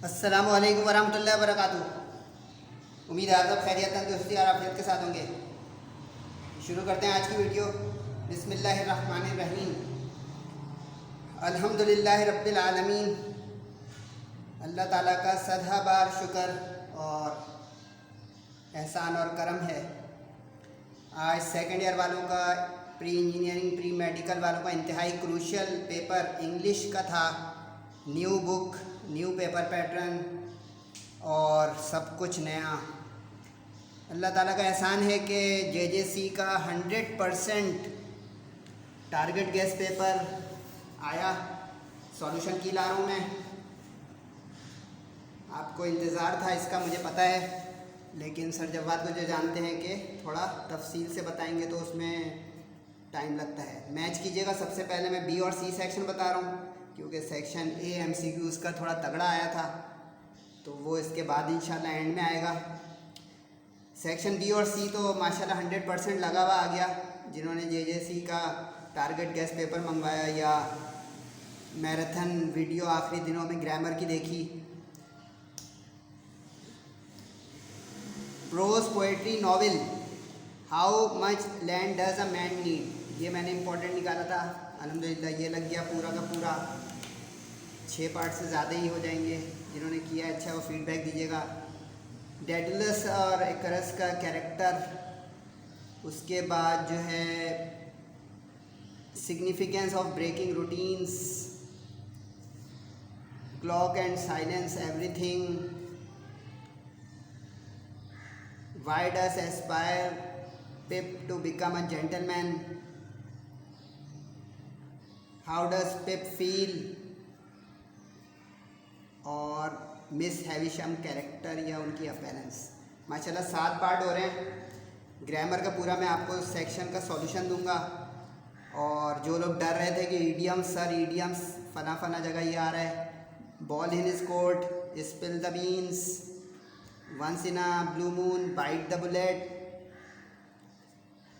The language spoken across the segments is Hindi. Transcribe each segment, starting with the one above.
अस्सलामु अलैकुम वरहमतुल्लाहि वबरकातुहू। उम्मीद है आप सब खैरियत तंदुरुस्ती और आफियत के साथ होंगे। शुरू करते हैं आज की वीडियो। बिस्मिल्लाहिर्रहमानिर्रहीम। अल्हम्दुलिल्लाहि रब्बिल आलमीन। अल्लाह ताला का सदा बार शुक्र और एहसान और करम है। आज सेकेंड ईयर वालों का, प्री इंजीनियरिंग प्री मेडिकल वालों का इंतहाई क्रूशियल पेपर इंग्लिश का था। New book, new paper pattern और सब कुछ नया। अल्लाह ताला का एहसान है कि जेजेसी का 100% टारगेट गेस पेपर आया। सॉल्यूशन की ला रहा हूँ मैं। आपको इंतज़ार था इसका, मुझे पता है, लेकिन सर जवाद को जो जानते हैं कि थोड़ा तफसील से बताएंगे तो उसमें टाइम लगता है। मैच कीजिएगा। सबसे पहले मैं बी और सी सेक्शन बता रहा हूँ, क्योंकि सेक्शन ए एमसीक्यूज़ का थोड़ा तगड़ा आया था, तो वो इसके बाद इंशाल्लाह एंड में आएगा। सेक्शन बी और सी तो माशाल्लाह 100% लगा हुआ आ गया। जिन्होंने जेजेसी का टारगेट गैस पेपर मंगवाया या मैराथन वीडियो आखिरी दिनों में ग्रामर की देखी। Pros poetry novel how much land does a man need, ये मैंने इम्पोर्टेंट निकाला था। अल्हम्दुलिल्लाह ये लग गया पूरा का पूरा। 6 पार्ट से ज़्यादा ही हो जाएंगे। जिन्होंने किया अच्छा वो फीडबैक दीजिएगा। डेडलस और एकरस का कैरेक्टर, उसके बाद जो है significance of breaking routines, clock and silence everything, why does aspire Pip to become a gentleman, how does Pip feel, और मिस हैविशम कैरेक्टर या उनकी अपीयरेंस। माशाल्लाह 7 पार्ट हो रहे हैं। ग्रामर का पूरा मैं आपको सेक्शन का सॉल्यूशन दूंगा। और जो लोग डर रहे थे कि ईडियम्स, सर ईडियम्स फना फना जगह ये आ रहा है, ball in his court, spill the beans, once in a blue moon, bite the bullet,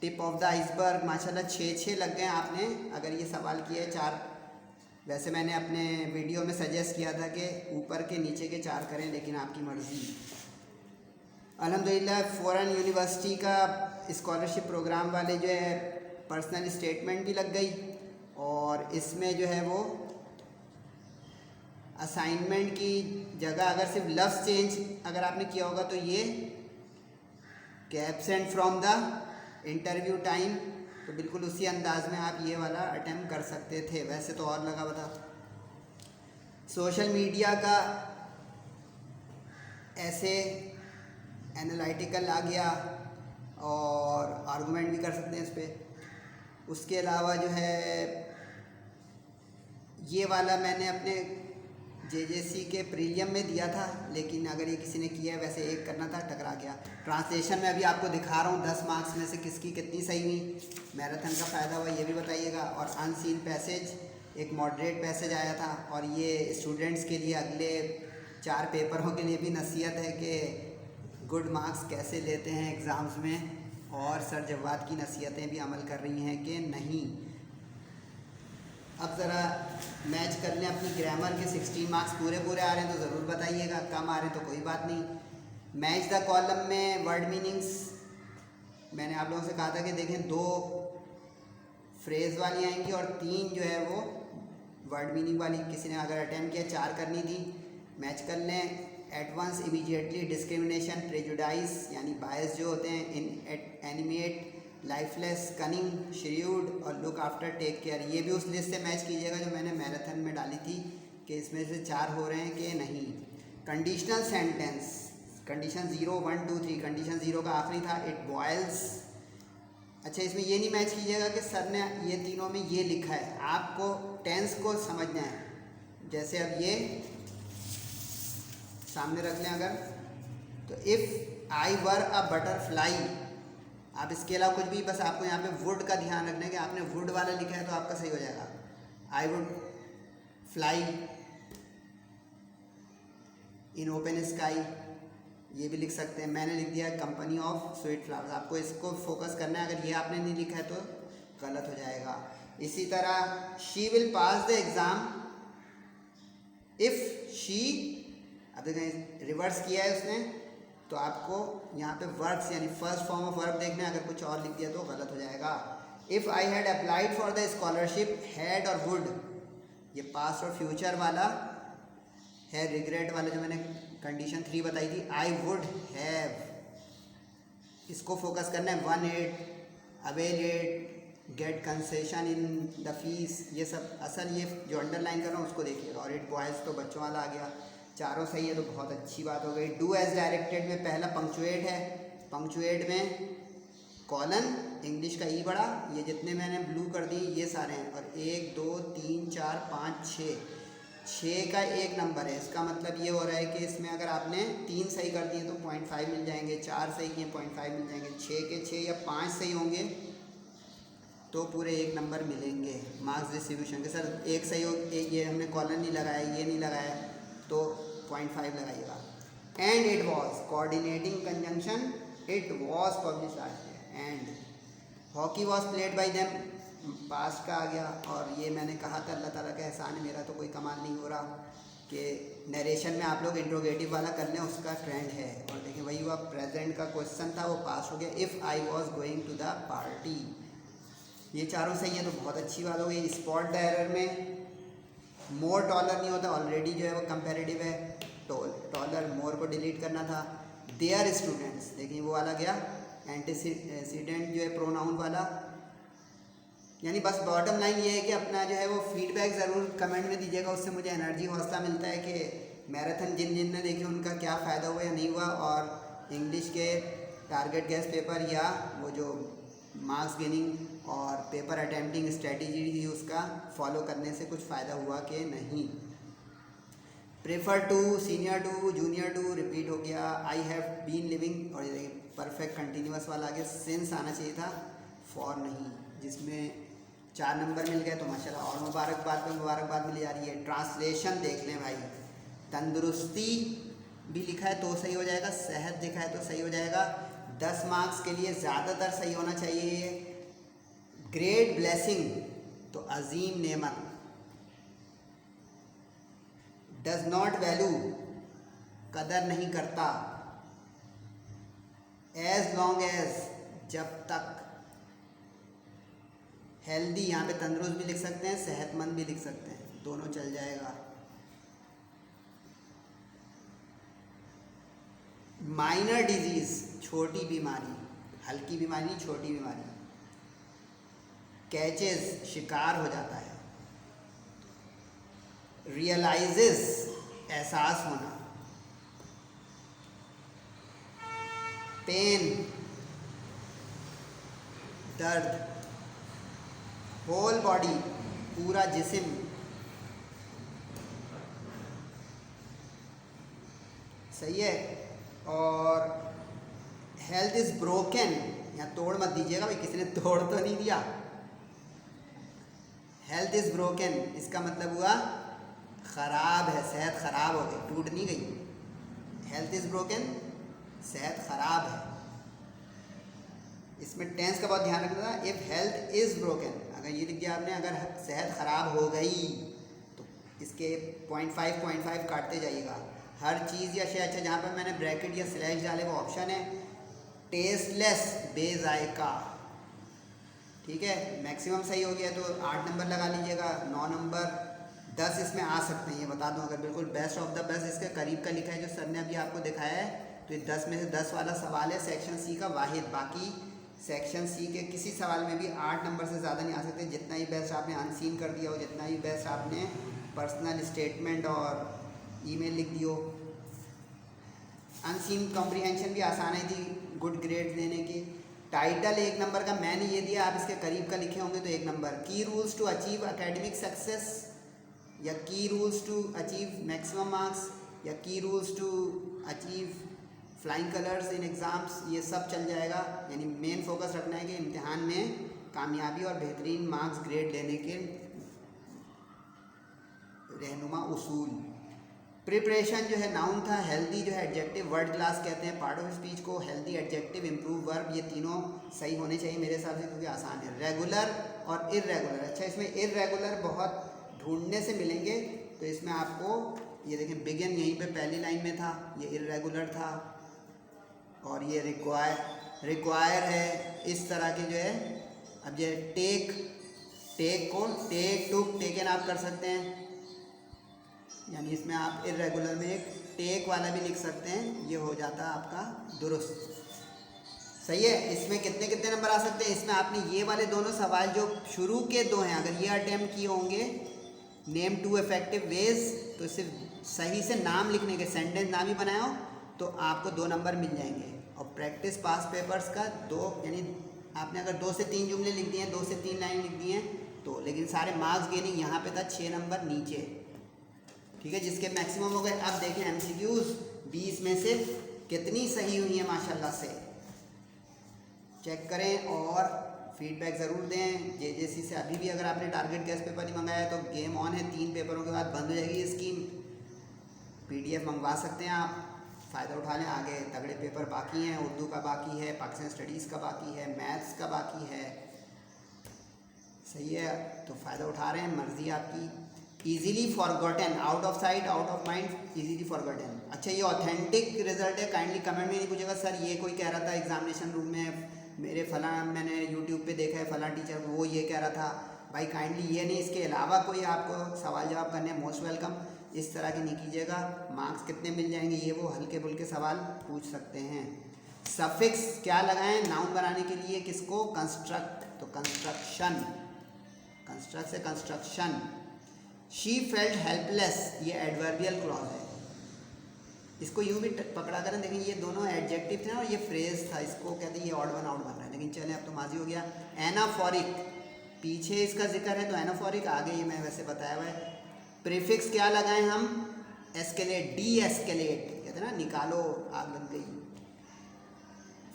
tip of the iceberg. माशाल्लाह 6 लग गए आपने अगर ये सवाल किए 4। वैसे मैंने अपने वीडियो में सजेस्ट किया था कि ऊपर के नीचे के 4 करें, लेकिन आपकी मर्ज़ी। अल्हम्दुलिल्लाह फ़ॉरेन यूनिवर्सिटी का स्कॉलरशिप प्रोग्राम वाले जो है पर्सनल स्टेटमेंट भी लग गई। और इसमें जो है वो असाइनमेंट की जगह अगर सिर्फ लफ्ज़ चेंज अगर आपने किया होगा तो ये कि absent from the interview time, तो बिल्कुल उसी अंदाज में आप ये वाला अटेम्प्ट कर सकते थे। वैसे तो और लगा हुआ था। सोशल मीडिया का ऐसे एनालिटिकल आ गया और आर्गूमेंट भी कर सकते हैं इस पर। उसके अलावा जो है ये वाला मैंने अपने जेजेसी के प्रीलियम में दिया था, लेकिन अगर ये किसी ने किया है, वैसे एक करना था, टकरा गया। ट्रांसलेशन में अभी आपको दिखा रहा हूँ 10 मार्क्स में से किसकी कितनी सही हुई। मैराथन का फ़ायदा हुआ ये भी बताइएगा। और अनसीन पैसेज, एक मॉडरेट पैसेज आया था। और ये स्टूडेंट्स के लिए अगले 4 पेपरों के लिए भी नसीहत है कि गुड मार्क्स कैसे लेते हैं एग्ज़ाम्स में। और सर जवाद की नसीहतें भी अमल कर रही हैं कि नहीं। अब ज़रा मैच कर लें अपनी ग्रामर के। 16 मार्क्स पूरे आ रहे हैं तो ज़रूर बताइएगा, कम आ रहे हैं तो कोई बात नहीं। मैच द कॉलम में वर्ड मीनिंग्स मैंने आप लोगों से कहा था कि देखें 2 फ्रेज़ वाली आएंगी और 3 जो है वो वर्ड मीनिंग वाली। किसी ने अगर अटैम्प्ट किया 4 करनी थी। मैच कर लें। At once, immediately, discrimination, prejudice यानी बायस जो होते हैं, inanimate, lifeless, cunning, shrewd और लुक आफ्टर, टेक केयर। ये भी उस लिस्ट से मैच कीजिएगा जो मैंने मैराथन में डाली थी कि इसमें से 4 हो रहे हैं कि नहीं। Conditional sentence, condition 0, 1, 2, 3। कंडीशन 0 का आखिरी था, इट बॉयल्स। अच्छा, इसमें ये नहीं मैच कीजिएगा कि सर ने ये तीनों में ये लिखा है। आपको टेंस को समझना है। जैसे अब ये सामने रख लें अगर, तो if I were a butterfly, आप इसके अलावा कुछ भी, बस आपको यहाँ पे वुड का ध्यान रखना है कि आपने वुड वाला लिखा है तो आपका सही हो जाएगा। I would fly in open sky, ये भी लिख सकते हैं। मैंने लिख दिया कंपनी ऑफ स्वीट फ्लावर्स। आपको इसको फोकस करना है। अगर ये आपने नहीं लिखा है तो गलत हो जाएगा। इसी तरह she will pass the exam if she अब देखें रिवर्स किया है उसने, तो आपको यहाँ पे वर्ब्स यानी फर्स्ट फॉर्म ऑफ वर्ब देखना है, अगर कुछ और लिख दिया तो गलत हो जाएगा। If I had applied for the scholarship, had और वुड ये पास्ट और फ्यूचर वाला है, रिग्रेट वाला जो मैंने कंडीशन 3 बताई थी, आई वुड हैव, इसको फोकस करना है। 1/8 avail it, get concession in the fees, ये सब असल ये जो अंडरलाइन कर रहा हूँ उसको देखिएगा। और इट बॉयज़ तो बच्चों वाला आ गया, चारों सही है तो बहुत अच्छी बात हो गई। डू एज डायरेक्टेड में पहला पंक्चुएट है, पंक्चुएट में कॉलन इंग्लिश का ई बड़ा, ये जितने मैंने ब्लू कर दी ये सारे हैं, और 1 2 3 4 5 6 का एक नंबर है। इसका मतलब ये हो रहा है कि इसमें अगर आपने 3 सही कर दिए तो 0.5 मिल जाएंगे, 4 सही किए 0.5 मिल जाएंगे, 6 के 6 या 5 सही होंगे तो पूरे 1 नंबर मिलेंगे मार्क्स डिस्ट्रीब्यूशन के। सर एक सही हो, ये हमने कॉलन नहीं लगाया, ये नहीं लगाया, तो 0.5 लगाइएगा। And it was coordinating conjunction, it was publish आज, and hockey was played by them, past का आ गया। और ये मैंने कहा था अल्लाह ताला का एहसान है, मेरा तो कोई कमाल नहीं हो रहा कि नरेशन में आप लोग इंट्रोगेटिव वाला कर लें, उसका ट्रेंड है। और देखिए वही हुआ, प्रेजेंट का क्वेश्चन था वो पास हो गया। If I was going to the party, ये चारों सही है तो बहुत अच्छी बात हो गई। स्पॉट द एरर में मोर टॉलर नहीं होता, ऑलरेडी जो है वो कंपेरेटिव है, टॉलर मोर को डिलीट करना था। देयर स्टूडेंट्स, देखिए वो वाला गया, एंटीसीडेंट जो है प्रोनाउन वाला। यानी बस बॉटम लाइन ये है कि अपना जो है वो फीडबैक ज़रूर कमेंट में दीजिएगा, उससे मुझे एनर्जी हौसला मिलता है कि मैराथन जिन जिन ने देखे उनका क्या फ़ायदा हुआ या नहीं हुआ, और इंग्लिश के टारगेट गैस पेपर या वो जो मार्क्स गेनिंग और पेपर अटेम्प्टिंग स्ट्रेटजी थी उसका फॉलो करने से कुछ फ़ायदा हुआ कि नहीं। Prefer to, senior to, junior to repeat हो गया। आई हैव बीन लिविंग, और ये परफेक्ट कंटिन्यूस वाला आगे सिंस आना चाहिए था, फॉर नहीं, जिसमें 4 नंबर मिल गए तो माशाल्लाह, और मुबारकबाद पे मुबारकबाद मिली जा रही है। ट्रांसलेशन देख लें भाई, तंदुरुस्ती भी लिखा है तो सही हो जाएगा, सेहत लिखा है तो सही हो जाएगा। 10 मार्क्स के लिए ज़्यादातर सही होना चाहिए। ग्रेट ब्लेसिंग तो अजीम नेमत। डज नॉट वैल्यू कदर नहीं करता। एज लॉन्ग एज जब तक। हेल्दी यहाँ पे तंदुरुस्त भी लिख सकते हैं, सेहतमंद भी लिख सकते हैं, दोनों चल जाएगा। माइनर डिजीज छोटी बीमारी, हल्की बीमारी नहीं छोटी बीमारी। कैचेस शिकार हो जाता है। रियलाइजेस एहसास होना। पेन दर्द। होल बॉडी पूरा जिस्म। सही है। और हेल्थ इज ब्रोकन, यहाँ तोड़ मत दीजिएगा भाई, किसी ने तोड़ तो नहीं दिया। हेल्थ इज ब्रोकन इसका मतलब हुआ ख़राब है, सेहत ख़राब हो गई, टूट नहीं गई। हेल्थ इज ब्रोकन सेहत ख़राब है। इसमें टेंस का बहुत ध्यान रखना था। इफ़ हेल्थ इज़ ब्रोकन, अगर ये लिख दिया आपने, अगर सेहत ख़राब हो गई तो इसके 0.5 काटते जाइएगा। हर चीज़ या शे, अच्छा जहाँ पर मैंने ब्रैकेट या स्लैश डाले वो ऑप्शन है। टेस्टलेस बेजायका, ठीक है, मैक्सिमम सही हो गया तो 8 नंबर लगा लीजिएगा। 9 नंबर 10 इसमें आ सकते हैं, ये बता दूं। अगर बिल्कुल बेस्ट ऑफ द बेस्ट इसके करीब का लिखा है जो सर ने अभी आपको दिखाया है, तो ये 10 में से 10 वाला सवाल है सेक्शन सी का वाहिद। बाकी सेक्शन सी के किसी सवाल में भी 8 नंबर से ज़्यादा नहीं आ सकते। जितना ही बेस्ट आपने अनसीन कर दिया हो, जितना ही बेस्ट आपने पर्सनल स्टेटमेंट और ईमेल लिख दियो। अनसीन कॉम्प्रीहेंशन भी आसान ही थी गुड ग्रेड देने की। टाइटल 1 नंबर का मैंने ये दिया, आप इसके करीब का लिखे होंगे तो 1 number. Key rules to achieve academic success, या key rules to achieve maximum marks, या key rules to achieve flying colours in exams, ये सब चल जाएगा। यानी मेन फोकस रखना है कि इम्तिहान में कामयाबी और बेहतरीन मार्क्स ग्रेड लेने के रहनुमा उसूल। प्रिपरेशन जो है नाउन था, हेल्दी जो है एडजेक्टिव, वर्ड क्लास कहते हैं पार्ट ऑफ स्पीच को, हेल्दी एडजेक्टिव, इम्प्रूव वर्ब, ये तीनों सही होने चाहिए मेरे हिसाब से क्योंकि आसान है। रेगुलर और इर्रेगुलर, अच्छा इसमें इर्रेगुलर बहुत ढूंढने से मिलेंगे, तो इसमें आपको ये देखें बिगिन यहीं पे पहली लाइन में था, ये इर्रेगुलर था, और ये रिक्वायर है इस तरह के जो है। अब ये टेक को टेक टुक टेकन आप कर सकते हैं, यानी इसमें आप इर्रेगुलर में एक टेक वाला भी लिख सकते हैं, ये हो जाता आपका दुरुस्त। सही है। इसमें कितने कितने नंबर आ सकते हैं? इसमें आपने ये वाले दोनों सवाल जो शुरू के दो हैं, अगर ये अटेम्प्ट किए होंगे, नेम टू इफेक्टिव वेज, तो सिर्फ सही से नाम लिखने के, सेंटेंस नाम ही बनाया हो तो आपको 2 नंबर मिल जाएंगे। और प्रैक्टिस पास पेपर्स का 2, यानी आपने अगर 2 से 3 जुमले लिख दिए हैं, 2 से 3 लाइन लिख दिए हैं तो, लेकिन सारे मार्क्स गेनिंग यहाँ पे था 6 नंबर नीचे, ठीक है, जिसके मैक्सिमम हो गए। अब देखें एमसीक्यूज 20 में से कितनी सही हुई है माशाल्लाह से, चेक करें और फीडबैक ज़रूर दें। जेजेसी से अभी भी अगर आपने टारगेट गैस पेपर नहीं मंगाया है तो गेम ऑन है, 3 पेपरों के बाद बंद हो जाएगी ये स्कीम। पीडीएफ मंगवा सकते हैं आप, फ़ायदा उठा लें। आगे तगड़े पेपर बाकी हैं, उर्दू का बाकी है, पाकिस्तान स्टडीज़ का बाकी है, मैथ्स का बाकी है। सही है, तो फ़ायदा उठा रहे हैं, मर्ज़ी आपकी। Easily forgotten, out of sight out of mind, easily forgotten. अच्छा, ये ऑथेंटिक रिजल्ट है, काइंडली कमेंट में नहीं पूछेगा सर ये कोई कह रहा था एग्जामिनेशन रूम में मेरे फलां, मैंने यूट्यूब पे देखा है फलां टीचर वो ये कह रहा था, भाई काइंडली ये नहीं, इसके अलावा कोई आपको सवाल जवाब करने हैं, मोस्ट वेलकम। इस तरह की नहीं कीजिएगा। मार्क्स कितने मिल जाएंगे ये वो हल्के फुल्के सवाल पूछ सकते हैं। सफिक्स क्या लगाएं नाउन बनाने के लिए? किसको? कंस्ट्रक्ट, तो कंस्ट्रक्शन, कंस्ट्रक्ट से कंस्ट्रक्शन। शी फेल्ट हेल्पलेस, ये एडवर्बियल क्लॉज है, इसको यूँ भी पकड़ा करें। देखिए ये दोनों एडजेक्टिव थे और ये फ्रेज था, इसको कहते हैं ये ऑड वन आउट बन रहा है, लेकिन चले अब तो माजी हो गया। एनाफोरिक, पीछे इसका जिक्र है तो एनाफोरिक, आगे ये मैं वैसे बताया हुआ है। प्रीफिक्स क्या लगाएं हम? एस्केलेट, डी एस्केलेट, कहते हैं ना निकालो आग लग गई।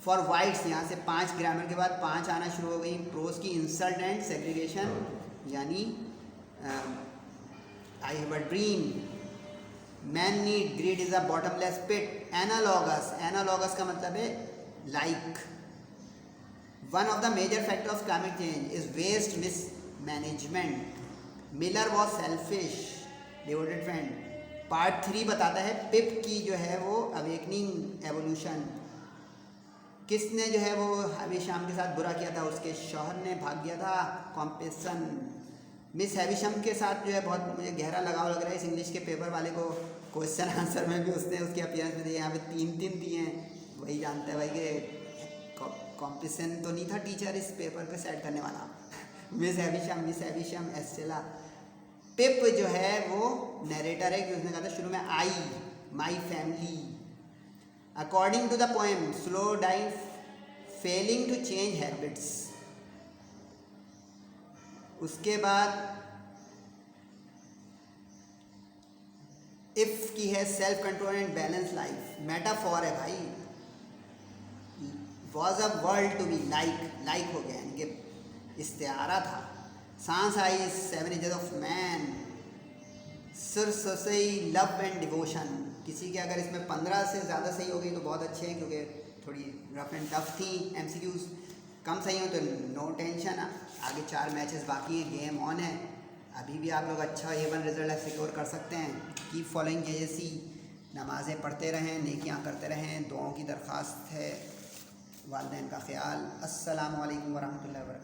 फॉर वाइट्स, यहाँ से 5 ग्रामर के बाद 5 आना शुरू हो गई। प्रोज की इंसल्ट एंड सेग्रीगेशन, यानी I have a dream, man need, greed is a bottomless pit. Analogous, analogous का मतलब है like. One of the major factor of climate change is waste mismanagement. Miller was selfish, devoted friend. Part 3 बताता है पिप की जो है वो अवेकनिंग एवोल्यूशन। किसने जो है वो हैविशम के साथ बुरा किया था? उसके शौहर ने, भाग गया था। कॉम्पिटिशन, मिस हैविशम के साथ जो है बहुत मुझे गहरा लगाव लग रहा है इस इंग्लिश के पेपर वाले को। क्वेश्चन आंसर में भी उसने उसकी अपीयरेंस में दिए, यहाँ पे 3 दिए हैं। वही जानता है भाई कि कॉम्पिटिशन तो नहीं था टीचर इस पेपर पे सेट करने वाला। Miss हैविशम Estella. पिप जो है वो नरेटर है कि उसने कहा था शुरू में I my family. According to the poem slow dying failing to change habits. उसके बाद इफ की है self control and balance life. Metaphor है भाई, was a world to be, like हो गया, यानी कि इस्तिआरा था। सांस आई 7 एजेस ऑफ मैन। सिर सही लव एंड डिवोशन। किसी के अगर इसमें 15 से ज़्यादा सही हो गई तो बहुत अच्छे हैं, क्योंकि थोड़ी रफ एंड टफ थी। एमसीक्यूज कम सही हो तो नो टेंशन, आगे 4 मैचेस बाकी हैं, गेम ऑन है। अभी भी आप लोग अच्छा A1 रिजल्ट सिक्योर कर सकते हैं। कीप फॉलोइंग जेजेसी, नमाज़ें पढ़ते रहें, नेकियां करते रहें, दुआओं की दरख्वास्त है, वालिदैन का ख्याल। अस्सलामु अलैकुम वरहमतुल्लाहि वबरकातुहू।